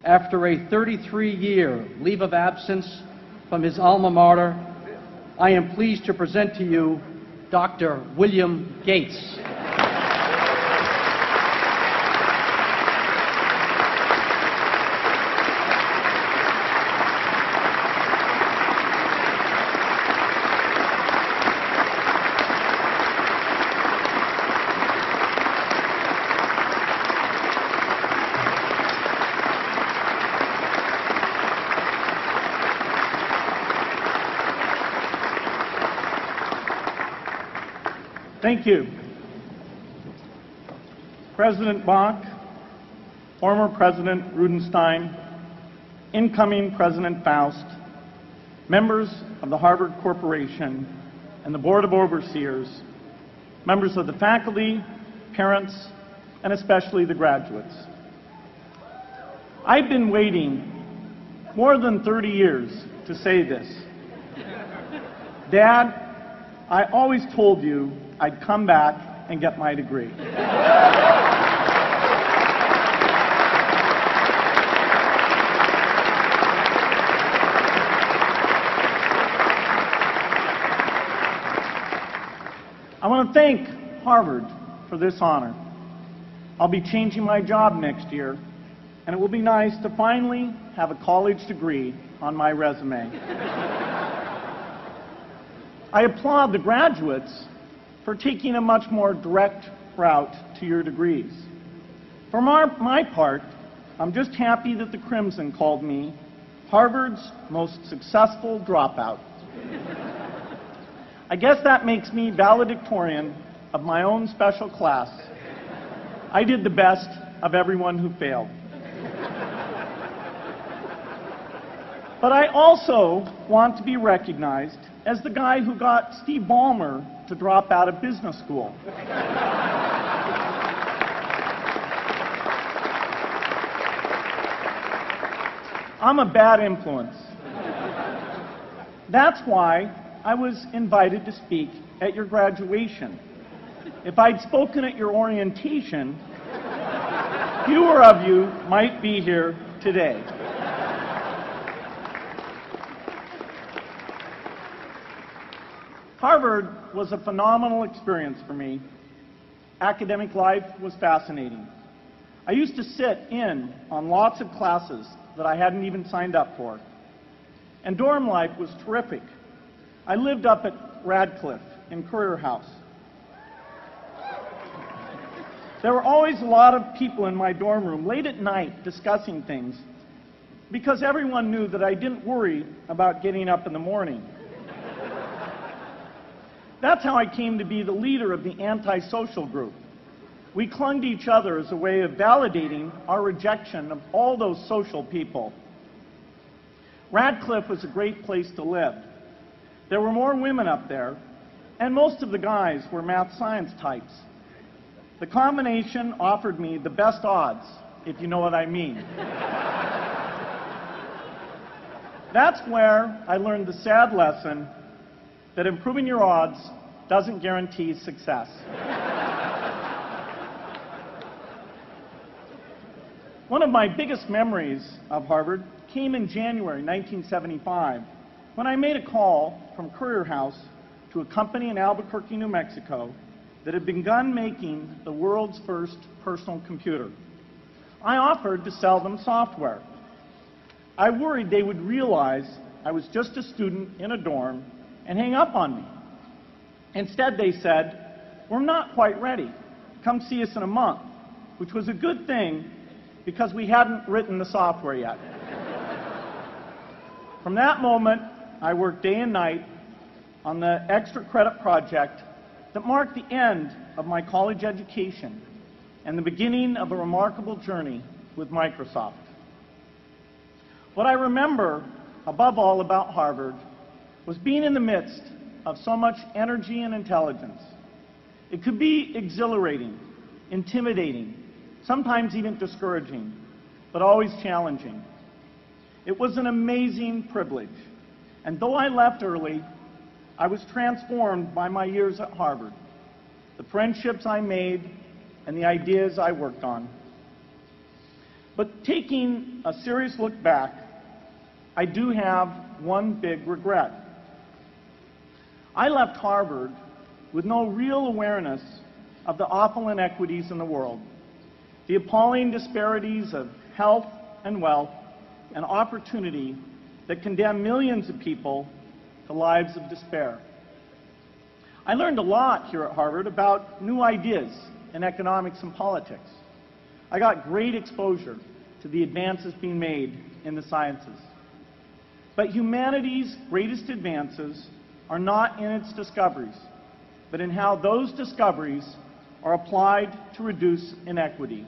after a 33-year leave of absence from his alma mater, I am pleased to present to you Dr. William Gates. Thank you. President Bach, former President Rudenstein, incoming President Faust, members of the Harvard Corporation and the Board of Overseers, members of the faculty, parents, and especially the graduates. I've been waiting more than 30 years to say this. Dad, I always told you I'd come back and get my degree. I want to thank Harvard for this honor. I'll be changing my job next year, and it will be nice to finally have a college degree on my resume. I applaud the graduates for taking a much more direct route to your degrees. For my part, I'm just happy that the Crimson called me Harvard's most successful dropout. I guess that makes me valedictorian of my own special class. I did the best of everyone who failed. But I also want to be recognized as the guy who got Steve Ballmer to drop out of business school. I'm a bad influence. That's why I was invited to speak at your graduation. If I'd spoken at your orientation, fewer of you might be here today. Harvard was a phenomenal experience for me. Academic life was fascinating. I used to sit in on lots of classes that I hadn't even signed up for. And dorm life was terrific. I lived up at Radcliffe in Currier House. There were always a lot of people in my dorm room late at night discussing things because everyone knew that I didn't worry about getting up in the morning. That's how I came to be the leader of the antisocial group. We clung to each other as a way of validating our rejection of all those social people. Radcliffe was a great place to live. There were more women up there, and most of the guys were math science types. The combination offered me the best odds, if you know what I mean. That's where I learned the sad lesson that improving your odds doesn't guarantee success. One of my biggest memories of Harvard came in January 1975 when I made a call from Currier House to a company in Albuquerque, New Mexico that had begun making the world's first personal computer. I offered to sell them software. I worried they would realize I was just a student in a dorm and hang up on me. Instead, they said, "We're not quite ready. Come see us in a month," which was a good thing because we hadn't written the software yet. From that moment, I worked day and night on the extra credit project that marked the end of my college education and the beginning of a remarkable journey with Microsoft. What I remember above all about Harvard was being in the midst of so much energy and intelligence. It could be exhilarating, intimidating, sometimes even discouraging, but always challenging. It was an amazing privilege, and though I left early, I was transformed by my years at Harvard, the friendships I made, and the ideas I worked on. But taking a serious look back, I do have one big regret. I left Harvard with no real awareness of the awful inequities in the world, the appalling disparities of health and wealth and opportunity that condemn millions of people to lives of despair. I learned a lot here at Harvard about new ideas in economics and politics. I got great exposure to the advances being made in the sciences. But humanity's greatest advances are not in its discoveries, but in how those discoveries are applied to reduce inequity.